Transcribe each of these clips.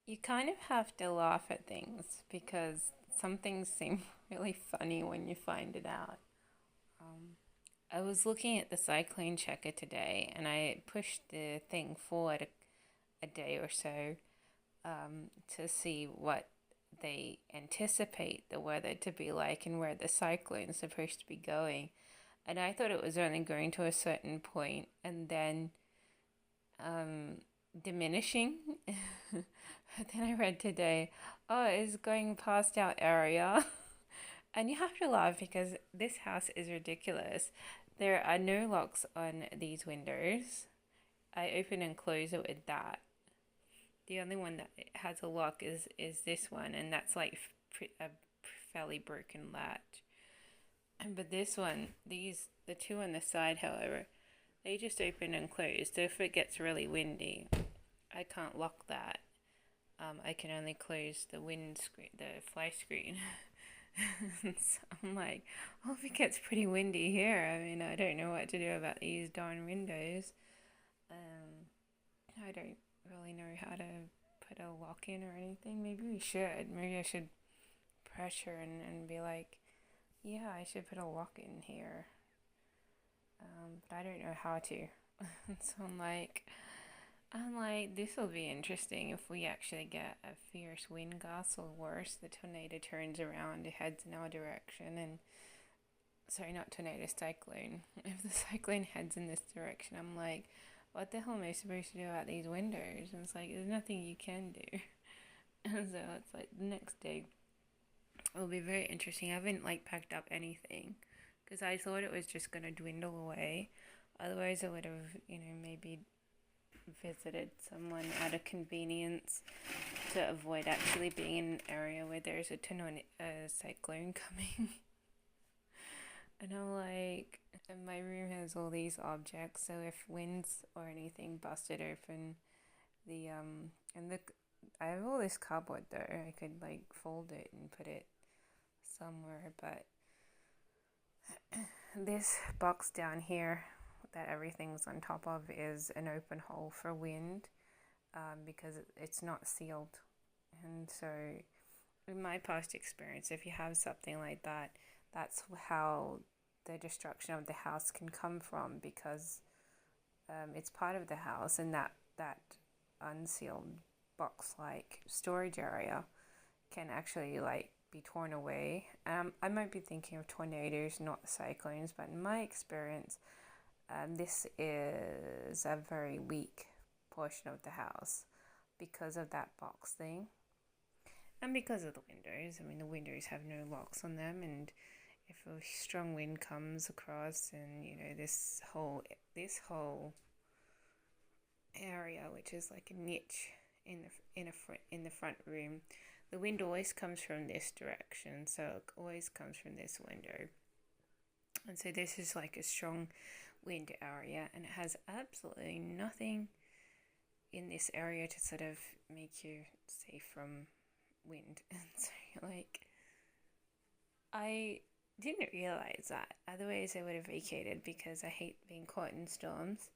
You kind of have to laugh at things because some things seem really funny when you find it out. Um, I was looking at the Cyclone checker today and I pushed the thing forward a day or so to see what they anticipate the weather to be like and where the cyclone is supposed to be going. And I thought it was only going to a certain point and then um, diminishing. But then I read today, oh, it's going past our area. And you have to laugh because this house is ridiculous. There are no locks on these windows. I open and close it with that. The only one that has a lock is this one, and that's like a fairly broken latch. But this one, the two on the side, however, they just open and close. So if it gets really windy, I can't lock that. I can only close the wind screen, the fly screen. So I'm like, oh, if it gets pretty windy here, I mean, I don't know what to do about these darn windows. Um, I don't really know how to put a lock in or anything. Maybe we should. Maybe I should pressure and be like, yeah, I should put a lock in here. But I don't know how to. So I'm like, this will be interesting if we actually get a fierce wind gust or worse. The tornado turns around, it heads in our direction, and sorry, not tornado, cyclone. If the cyclone heads in this direction, I'm like, what the hell am I supposed to do about these windows? And it's like, there's nothing you can do. And so it's like the next day will be very interesting. I haven't like packed up anything because I thought it was just gonna dwindle away. Otherwise, I would have, maybe visited someone out of convenience to avoid actually being in an area where there's a cyclone coming. And I'm like, and my room has all these objects, so if winds or anything busted open and the I have all this cardboard though. I could like fold it and put it somewhere, but this box down here that everything's on top of is an open hole for wind because it's not sealed. And so, in my past experience, if you have something like that, that's how the destruction of the house can come from because it's part of the house, and that unsealed box like storage area can actually like be torn away. I might be thinking of tornadoes, not cyclones, but in my experience, this is a very weak portion of the house because of that box thing and because of the windows. I mean, the windows have no locks on them, and if a strong wind comes across, and this whole area, which is like a niche in the front room, the wind always comes from this direction, so it always comes from this window. And so this is like a strong wind area, and it has absolutely nothing in this area to sort of make you safe from wind. And so, like, I didn't realize that. Otherwise, I would have vacated because I hate being caught in storms.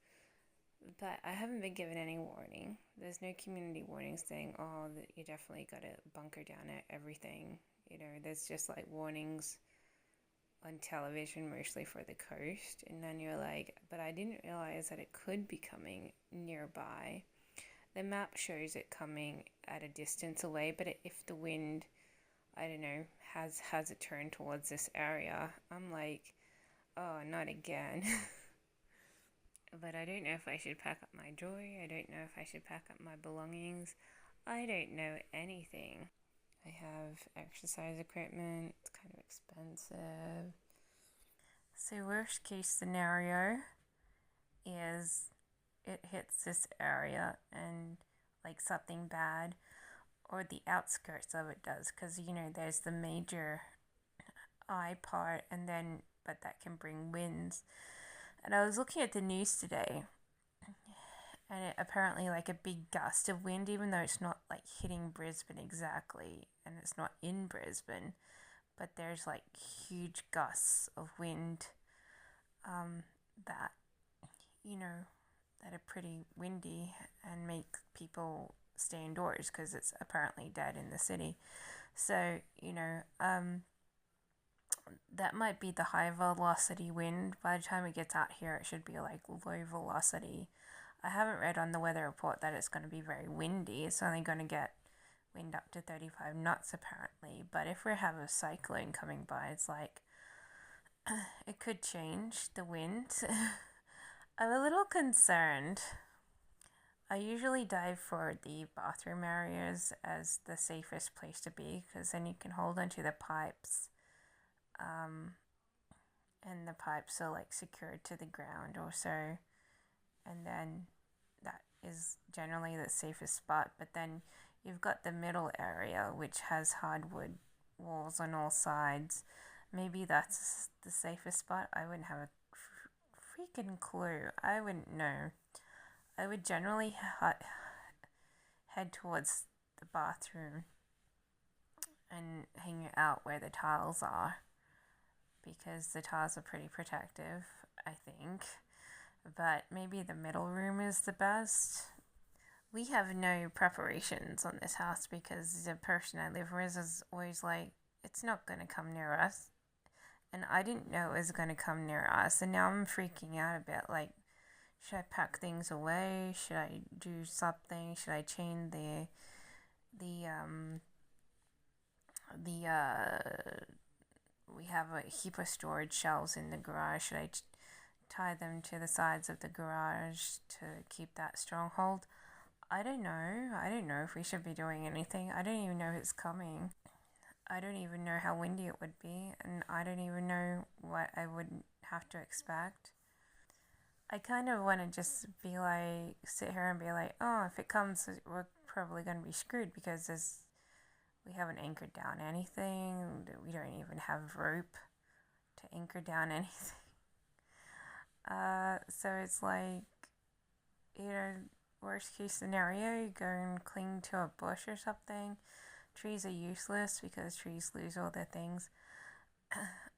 But I haven't been given any warning. There's no community warning saying, oh, that you definitely got to bunker down at everything. There's just like warnings on television, mostly for the coast. And then you're like, but I didn't realize that it could be coming nearby. The map shows it coming at a distance away, but if the wind, I don't know, has it turned towards this area, I'm like, oh, not again. But I don't know if I should pack up my jewelry. I don't know if I should pack up my belongings. I don't know anything. I have exercise equipment. It's kind of expensive. So worst case scenario is it hits this area and like something bad, or the outskirts of it does, because there's the major eye part, and then but that can bring winds. And I was looking at the news today, and apparently like a big gust of wind, even though it's not like hitting Brisbane exactly, and it's not in Brisbane, but there's like huge gusts of wind that that are pretty windy and make people stay indoors because it's apparently dead in the city. So, that might be the high velocity wind. By the time it gets out here, it should be like low velocity. I haven't read on the weather report that it's going to be very windy. It's only going to get wind up to 35 knots apparently. But if we have a cyclone coming by, it's like it could change the wind. I'm a little concerned. I usually dive for the bathroom areas as the safest place to be because then you can hold onto the pipes. And the pipes are like secured to the ground or so, and then that is generally the safest spot. But then you've got the middle area which has hardwood walls on all sides. Maybe that's the safest spot. I wouldn't have a freaking clue. I wouldn't know. I would generally head towards the bathroom and hang out where the tiles are, because the tiles are pretty protective, I think. But maybe the middle room is the best. We have no preparations on this house because the person I live with is always like, it's not going to come near us. And I didn't know it was going to come near us. And now I'm freaking out a bit. Like, should I pack things away? Should I do something? Should I chain we have a heap of storage shelves in the garage. Should I tie them to the sides of the garage to keep that stronghold? I don't know. I don't know if we should be doing anything. I don't even know if it's coming. I don't even know how windy it would be, and I don't even know what I would have to expect. I kind of want to just be like, sit here and be like, oh, if it comes, we're probably going to be screwed because we haven't anchored down anything. We don't even have rope to anchor down anything. So it's like, worst case scenario, you go and cling to a bush or something. Trees are useless because trees lose all their things.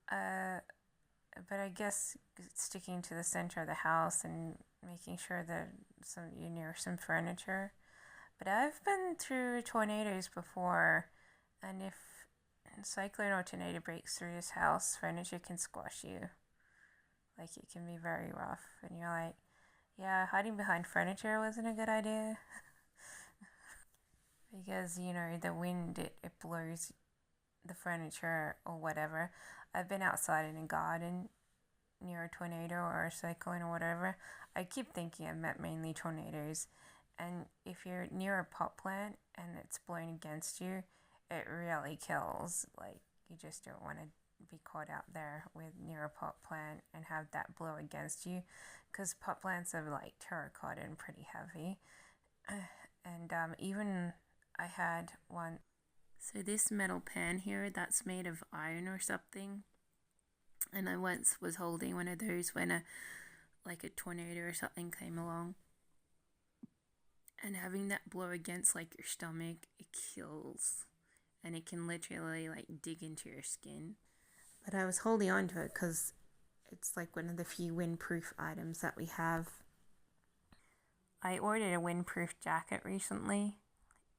But I guess sticking to the center of the house and making sure that you're near some furniture. But I've been through tornadoes before, and if a cyclone or tornado breaks through this house, furniture can squash you. Like, it can be very rough, and you're like, yeah, hiding behind furniture wasn't a good idea. Because, the wind, it blows the furniture or whatever. I've been outside in a garden near a tornado or a cyclone or whatever. I keep thinking I meant mainly tornadoes. And if you're near a pot plant and it's blowing against you, it really kills. Like, you just don't want to be caught out there near a pot plant and have that blow against you, because pot plants are like terracotta and pretty heavy. And even I had one. So this metal pan here, that's made of iron or something. And I once was holding one of those when a tornado or something came along. And having that blow against like your stomach, it kills. And it can literally like dig into your skin. But I was holding on to it because it's like one of the few windproof items that we have. I ordered a windproof jacket recently.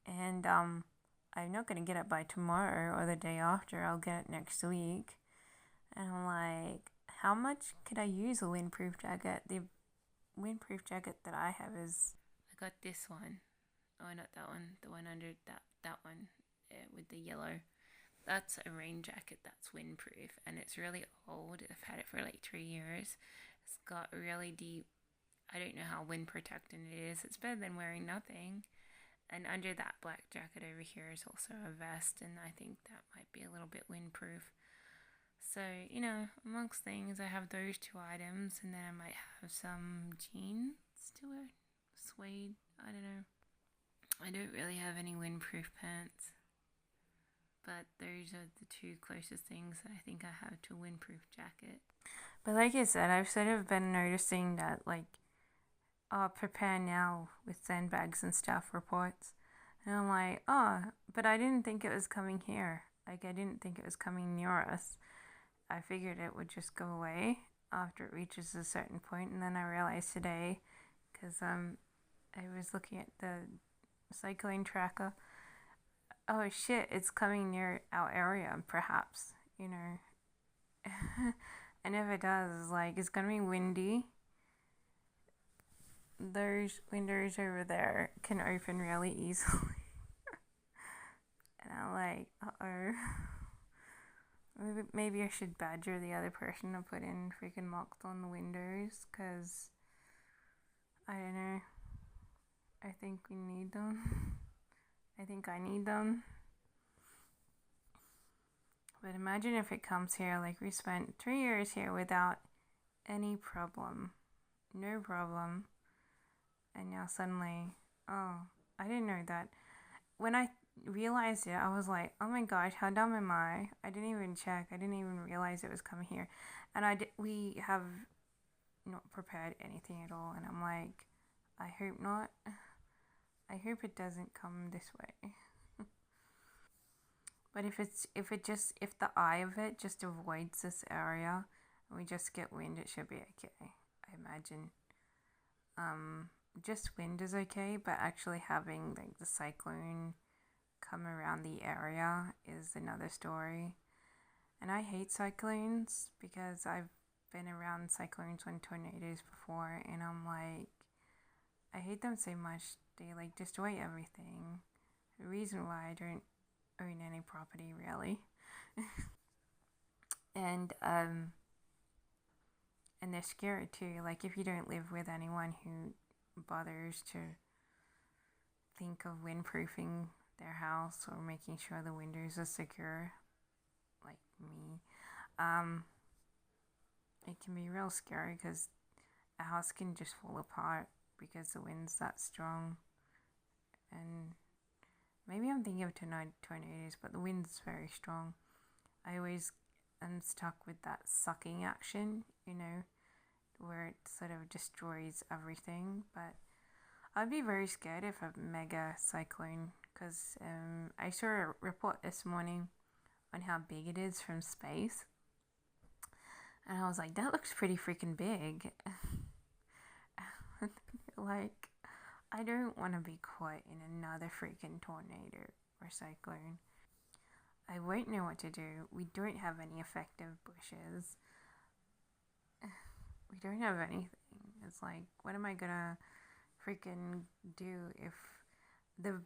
And I'm not going to get it by tomorrow or the day after. I'll get it next week. And I'm like, how much could I use a windproof jacket? The windproof jacket that I have is... I got this one. Oh, not that one. The one under that one with the yellow. That's a rain jacket that's windproof. And it's really old. I've had it for like 3 years. It's got really deep... I don't know how wind protecting it is. It's better than wearing nothing. And under that black jacket over here is also a vest, and I think that might be a little bit windproof. So, amongst things, I have those 2 items, and then I might have some jeans to wear, suede, I don't know. I don't really have any windproof pants, but those are the 2 closest things that I think I have to a windproof jacket. But like I said, I've sort of been noticing that, prepare now with sandbags and stuff reports. And I'm like, but I didn't think it was coming here. Like, I didn't think it was coming near us. I figured it would just go away after it reaches a certain point. And then I realized today, because I was looking at the cyclone tracker. Oh shit, it's coming near our area, perhaps, you know. And if it does, like, it's gonna be windy. Those windows over there can open really easily. And I'm like, uh-oh. Maybe I should badger the other person to put in freaking locks on the windows, because I don't know. I think we need them. I think I need them. But imagine if it comes here, like we spent 3 years here without any problem. No problem. And now suddenly, oh, I didn't know that. When I realized it, I was like, oh my gosh, how dumb am I? I didn't even check. I didn't even realize it was coming here. And we have not prepared anything at all. And I'm like, I hope not. I hope it doesn't come this way. But if the eye of it just avoids this area and we just get wind, it should be okay. I imagine. Just wind is okay, but actually having like the cyclone come around the area is another story. And I hate cyclones because I've been around cyclones and tornadoes before, and I'm like, I hate them so much. They like destroy everything. The reason why I don't own any property really. and and they're scary too. Like if you don't live with anyone who bothers to think of windproofing their house or making sure the windows are secure, like me, it can be real scary because a house can just fall apart because the wind's that strong. And maybe I'm thinking of tornadoes, but the wind's very strong. I always am stuck with that sucking action, you know, where it sort of destroys everything. But I'd be very scared if a mega cyclone, because I saw a report this morning on how big it is from space. And I was like, that looks pretty freaking big. Like, I don't want to be caught in another freaking tornado or cyclone. I won't know what to do. We don't have any effective bushes. We don't have anything. It's like, what am I gonna freaking do if the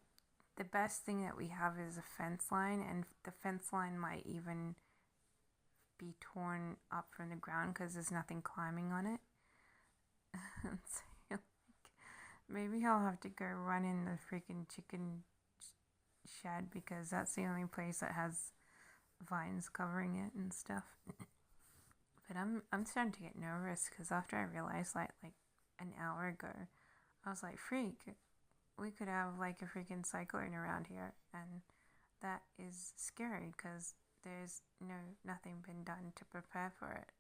best thing that we have is a fence line, and the fence line might even be torn up from the ground because there's nothing climbing on it. So, like, maybe I'll have to go run in the freaking chicken shed because that's the only place that has vines covering it and stuff. But I'm starting to get nervous because after I realized like an hour ago, I was like, freak, we could have like a freaking cyclone around here, and that is scary because there's nothing been done to prepare for it.